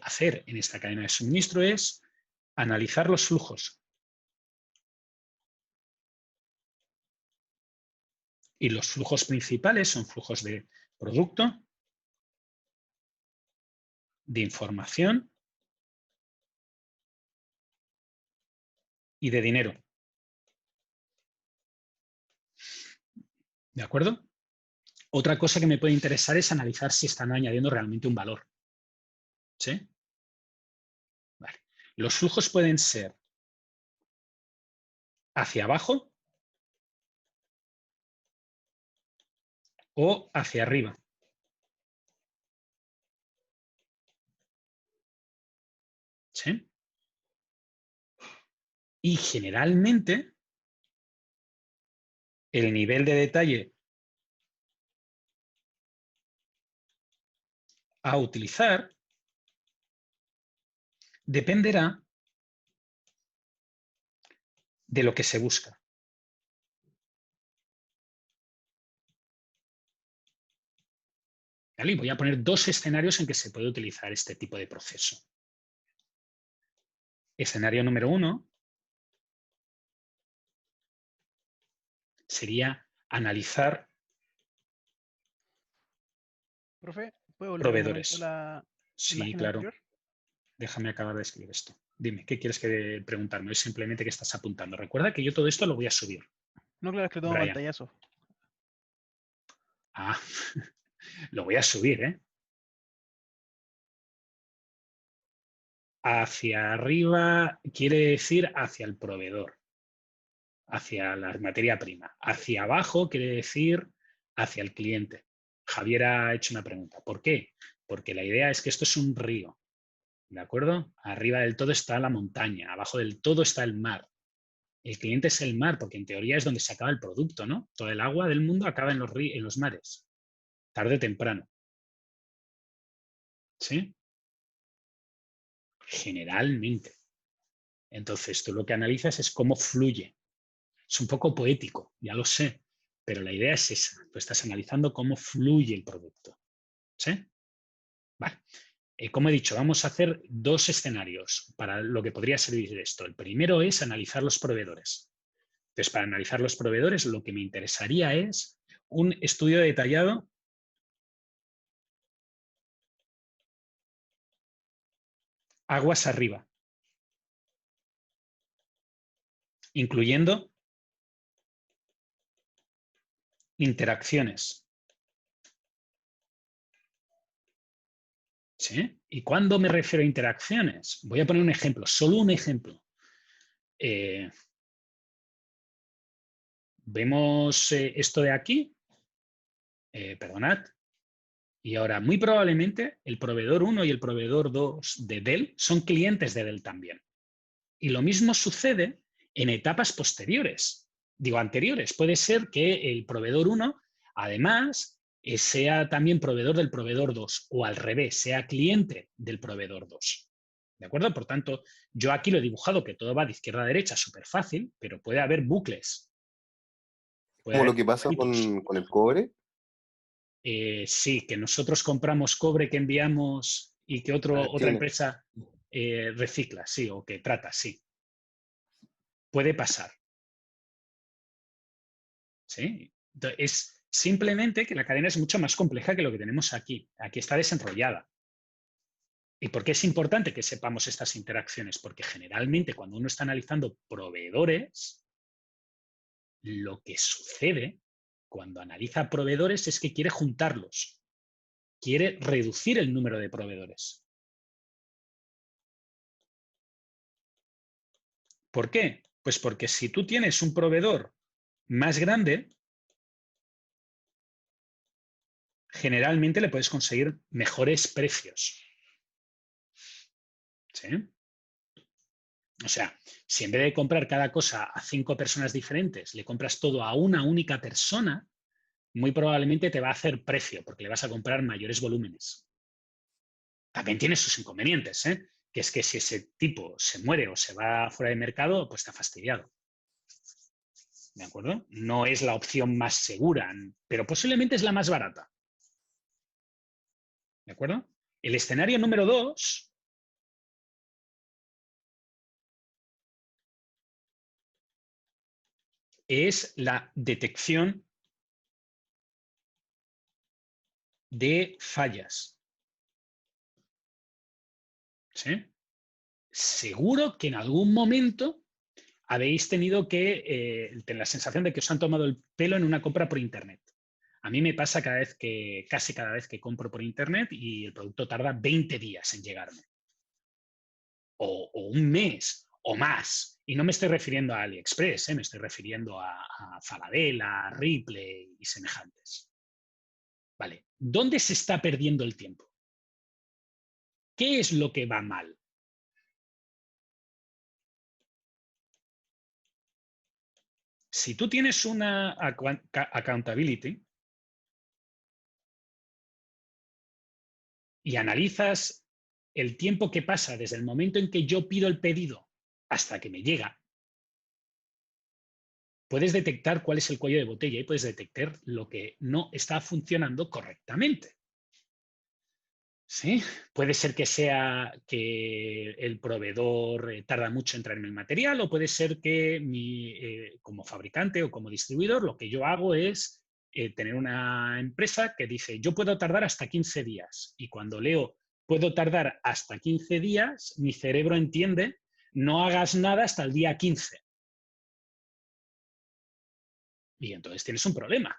hacer en esta cadena de suministro es analizar los flujos. Y los flujos principales son flujos de producto, de información y de dinero. ¿De acuerdo? Otra cosa que me puede interesar es analizar si están añadiendo realmente un valor. ¿Sí? Vale. Los flujos pueden ser hacia abajo o hacia arriba. ¿Sí? Y generalmente el nivel de detalle a utilizar dependerá de lo que se busca. ¿Vale? Y voy a poner dos escenarios en que se puede utilizar este tipo de proceso. Escenario número 1 sería analizar Profe, ¿puedo volver un proveedores. momento a la Sí, imagen claro. anterior? Déjame acabar de escribir esto. Dime, ¿qué quieres preguntarme? Es simplemente que estás apuntando. Recuerda que yo todo esto lo voy a subir. No, claro, es que lo tengo Brian. pantallazo. Ah, lo voy a subir, ¿eh? Hacia arriba quiere decir hacia el proveedor, hacia la materia prima. Hacia abajo quiere decir hacia el cliente. Javier ha hecho una pregunta. ¿Por qué? Porque la idea es que esto es un río. ¿De acuerdo? Arriba del todo está la montaña, abajo del todo está el mar. El cliente es el mar, porque en teoría es donde se acaba el producto, ¿no? Todo el agua del mundo acaba en los mares, tarde o temprano. ¿Sí? Generalmente. Entonces, tú lo que analizas es cómo fluye. Es un poco poético, ya lo sé, pero la idea es esa. Tú estás analizando cómo fluye el producto. ¿Sí? Vale. Como he dicho, vamos a hacer 2 escenarios para lo que podría servir esto. El primero es analizar los proveedores. Entonces, para analizar los proveedores, lo que me interesaría es un estudio detallado aguas arriba, incluyendo interacciones. ¿Sí? ¿Y cuándo me refiero a interacciones? Voy a poner un ejemplo, solo un ejemplo. Vemos esto de aquí, perdonad, y ahora muy probablemente el proveedor 1 y el proveedor 2 de Dell son clientes de Dell también. Y lo mismo sucede en etapas posteriores, digo anteriores. Puede ser que el proveedor 1, además, sea también proveedor del proveedor 2 o al revés, sea cliente del proveedor 2. ¿De acuerdo? Por tanto, yo aquí lo he dibujado que todo va de izquierda a derecha, súper fácil, pero puede haber bucles. Como lo que pasa con el cobre. Sí, que nosotros compramos cobre que enviamos y que otra empresa recicla, sí, o que trata, sí. Puede pasar. ¿Sí? Entonces, es simplemente que la cadena es mucho más compleja que lo que tenemos aquí. Aquí está desenrollada. ¿Y por qué es importante que sepamos estas interacciones? Porque generalmente cuando uno está analizando proveedores, lo que sucede cuando analiza proveedores es que quiere juntarlos. Quiere reducir el número de proveedores. ¿Por qué? Pues porque si tú tienes un proveedor más grande, generalmente le puedes conseguir mejores precios. ¿Sí? O sea, si en vez de comprar cada cosa a 5 personas diferentes, le compras todo a una única persona, muy probablemente te va a hacer precio, porque le vas a comprar mayores volúmenes. También tiene sus inconvenientes, ¿eh? Que es que si ese tipo se muere o se va fuera de mercado, pues está fastidiado. ¿De acuerdo? No es la opción más segura, pero posiblemente es la más barata. ¿De acuerdo? El escenario número 2 es la detección de fallas. ¿Sí? Seguro que en algún momento habéis tenido que tener la sensación de que os han tomado el pelo en una compra por Internet. A mí me pasa casi cada vez que compro por Internet y el producto tarda 20 días en llegarme. O un mes o más. Y no me estoy refiriendo a AliExpress, me estoy refiriendo a Falabella, Ripley y semejantes. Vale, ¿dónde se está perdiendo el tiempo? ¿Qué es lo que va mal? Si tú tienes una accountability y analizas el tiempo que pasa desde el momento en que yo pido el pedido hasta que me llega, puedes detectar cuál es el cuello de botella y puedes detectar lo que no está funcionando correctamente. ¿Sí? Puede ser que sea que el proveedor tarda mucho en traerme el material o puede ser que como fabricante o como distribuidor lo que yo hago es tener una empresa que dice yo puedo tardar hasta 15 días y cuando leo puedo tardar hasta 15 días mi cerebro entiende no hagas nada hasta el día 15. Y entonces tienes un problema.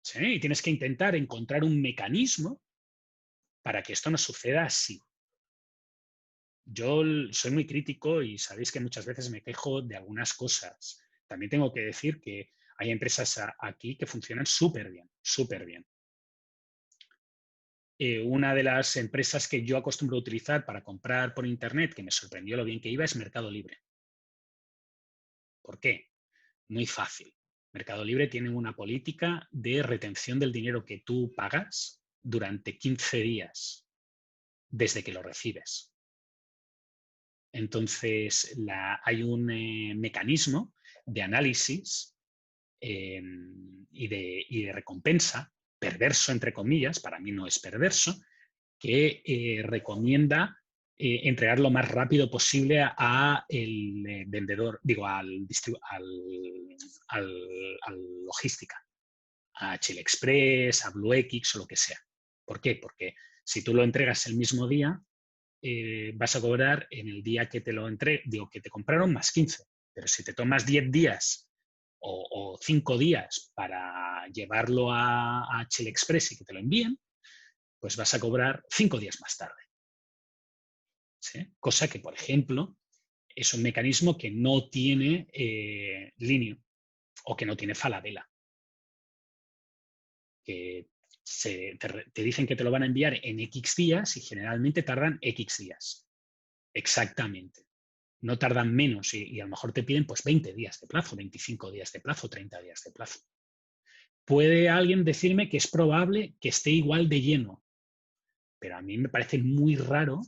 ¿Sí? Y tienes que intentar encontrar un mecanismo para que esto no suceda así. Yo soy muy crítico y sabéis que muchas veces me quejo de algunas cosas. También tengo que decir que hay empresas aquí que funcionan súper bien, súper bien. Una de las empresas que yo acostumbro a utilizar para comprar por Internet, que me sorprendió lo bien que iba, es Mercado Libre. ¿Por qué? Muy fácil. Mercado Libre tiene una política de retención del dinero que tú pagas durante 15 días desde que lo recibes. Entonces, hay un mecanismo de análisis y de recompensa, perverso entre comillas, para mí no es perverso, que recomienda entregar lo más rápido posible a el vendedor, digo, al logística, a Chile Express, a BlueX o lo que sea. ¿Por qué? Porque si tú lo entregas el mismo día, vas a cobrar en el día que te lo digo, que te compraron más 15. Pero si te tomas 10 días o 5 días para llevarlo a Chile Express y que te lo envíen, pues vas a cobrar 5 días más tarde. ¿Sí? Cosa que, por ejemplo, es un mecanismo que no tiene Linio o que no tiene Falabella. Que te dicen que te lo van a enviar en X días y generalmente tardan X días. Exactamente. No tardan menos y a lo mejor te piden pues 20 días de plazo, 25 días de plazo, 30 días de plazo. Puede alguien decirme que es probable que esté igual de lleno, pero a mí me parece muy raro,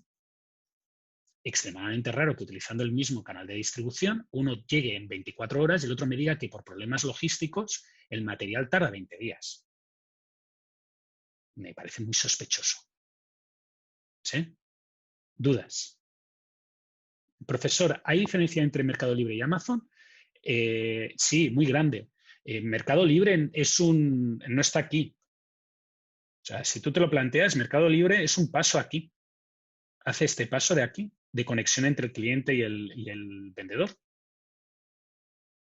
extremadamente raro, que utilizando el mismo canal de distribución uno llegue en 24 horas y el otro me diga que por problemas logísticos el material tarda 20 días. Me parece muy sospechoso. ¿Sí? ¿Dudas? Profesor, ¿hay diferencia entre Mercado Libre y Amazon? Sí, muy grande. Mercado Libre no está aquí. O sea, si tú te lo planteas, Mercado Libre es un paso aquí. Hace este paso de aquí, de conexión entre el cliente y el vendedor.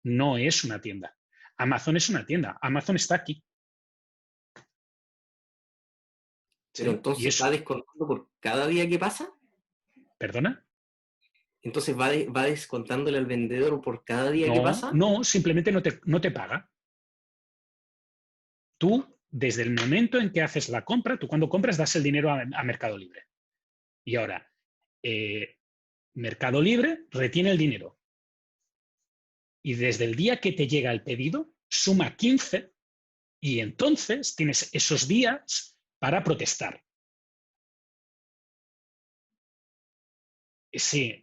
No es una tienda. Amazon es una tienda. Amazon está aquí. Pero ¿Sí? entonces va descontando por cada día que pasa. ¿Perdona? Entonces va descontándole al vendedor por cada día que pasa. No, simplemente no te paga. Tú, desde el momento en que haces la compra, tú cuando compras das el dinero a Mercado Libre. Y ahora, Mercado Libre retiene el dinero. Y desde el día que te llega el pedido, suma 15 y entonces tienes esos días para protestar. Sí,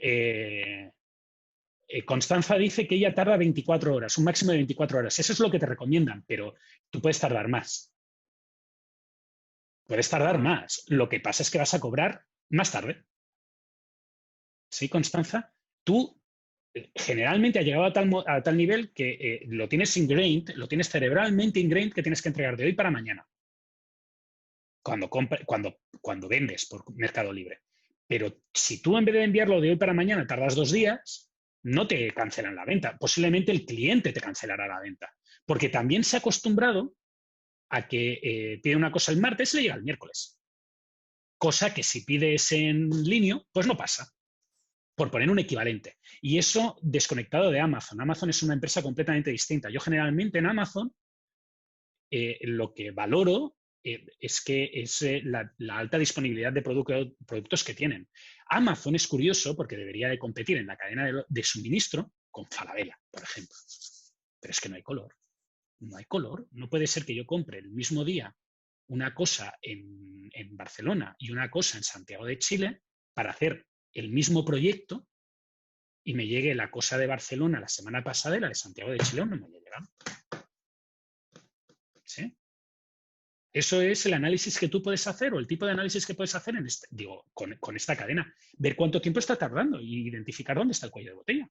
Constanza dice que ella tarda 24 horas, un máximo de 24 horas. Eso es lo que te recomiendan, pero tú puedes tardar más. Puedes tardar más. Lo que pasa es que vas a cobrar más tarde. ¿Sí, Constanza? Tú generalmente has llegado a tal nivel que lo tienes ingrained, lo tienes cerebralmente ingrained que tienes que entregar de hoy para mañana. Cuando vendes por Mercado Libre. Pero si tú en vez de enviarlo de hoy para mañana tardas 2 días, no te cancelan la venta. Posiblemente el cliente te cancelará la venta. Porque también se ha acostumbrado a que pide una cosa el martes y le llega el miércoles. Cosa que si pides en línea, pues no pasa. Por poner un equivalente. Y eso desconectado de Amazon. Amazon es una empresa completamente distinta. Yo generalmente en Amazon lo que valoro es que es la alta disponibilidad de productos que tienen. Amazon es curioso porque debería de competir en la cadena de suministro con Falabella, por ejemplo. Pero es que no hay color. No hay color. No puede ser que yo compre el mismo día una cosa en Barcelona y una cosa en Santiago de Chile para hacer el mismo proyecto y me llegue la cosa de Barcelona la semana pasada y la de Santiago de Chile no me haya llegado. ¿Sí? Eso es el análisis que tú puedes hacer o el tipo de análisis que puedes hacer con esta cadena. Ver cuánto tiempo está tardando y identificar dónde está el cuello de botella.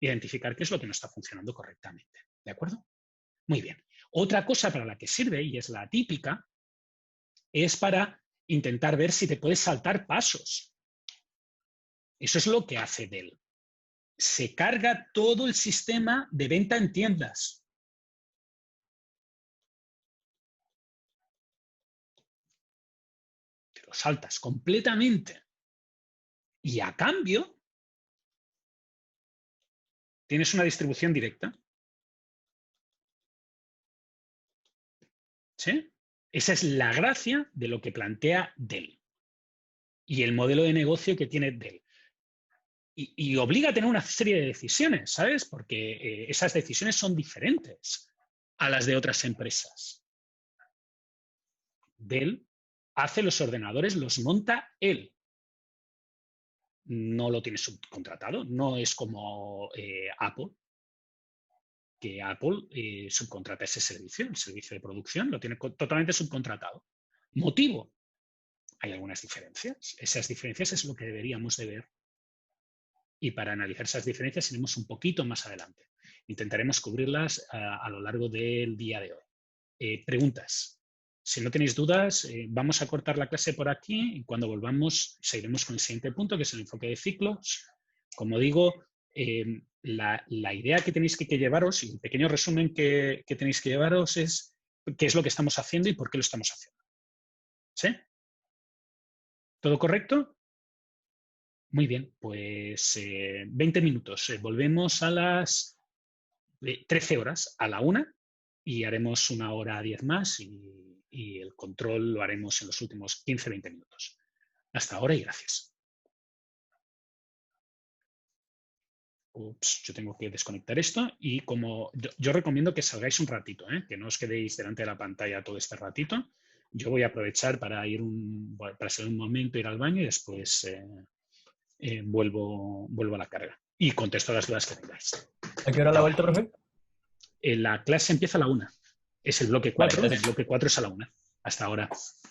Identificar qué es lo que no está funcionando correctamente. ¿De acuerdo? Muy bien. Otra cosa para la que sirve, y es la típica, es para intentar ver si te puedes saltar pasos. Eso es lo que hace Dell. Se carga todo el sistema de venta en tiendas. Te lo saltas completamente. Y a cambio, tienes una distribución directa. ¿Sí? Esa es la gracia de lo que plantea Dell. Y el modelo de negocio que tiene Dell. Y obliga a tener una serie de decisiones, ¿sabes? Porque esas decisiones son diferentes a las de otras empresas. Dell hace los ordenadores, los monta él. No lo tiene subcontratado, no es como Apple, que Apple subcontrata ese servicio, el servicio de producción, lo tiene totalmente subcontratado. Motivo, hay algunas diferencias. Esas diferencias es lo que deberíamos de ver. Y para analizar esas diferencias iremos un poquito más adelante. Intentaremos cubrirlas a lo largo del día de hoy. Preguntas. Si no tenéis dudas, vamos a cortar la clase por aquí y cuando volvamos seguiremos con el siguiente punto, que es el enfoque de ciclos. Como digo, la idea que tenéis que llevaros y el pequeño resumen que tenéis que llevaros es qué es lo que estamos haciendo y por qué lo estamos haciendo. ¿Sí? ¿Todo correcto? Muy bien, pues 20 minutos. Volvemos a las 13 horas, a la 1, y haremos 1 hora 10 más y el control lo haremos en los últimos 15-20 minutos. Hasta ahora y gracias. Ups, yo tengo que desconectar esto y como yo recomiendo que salgáis un ratito, que no os quedéis delante de la pantalla todo este ratito. Yo voy a aprovechar para salir un momento, ir al baño y después vuelvo a la carga. Y contesto las dudas que tengáis. ¿A qué hora la vuelta, profe? La clase empieza a la 1. Es el bloque 4. Vale, el bloque 4 es a la 1. Hasta ahora.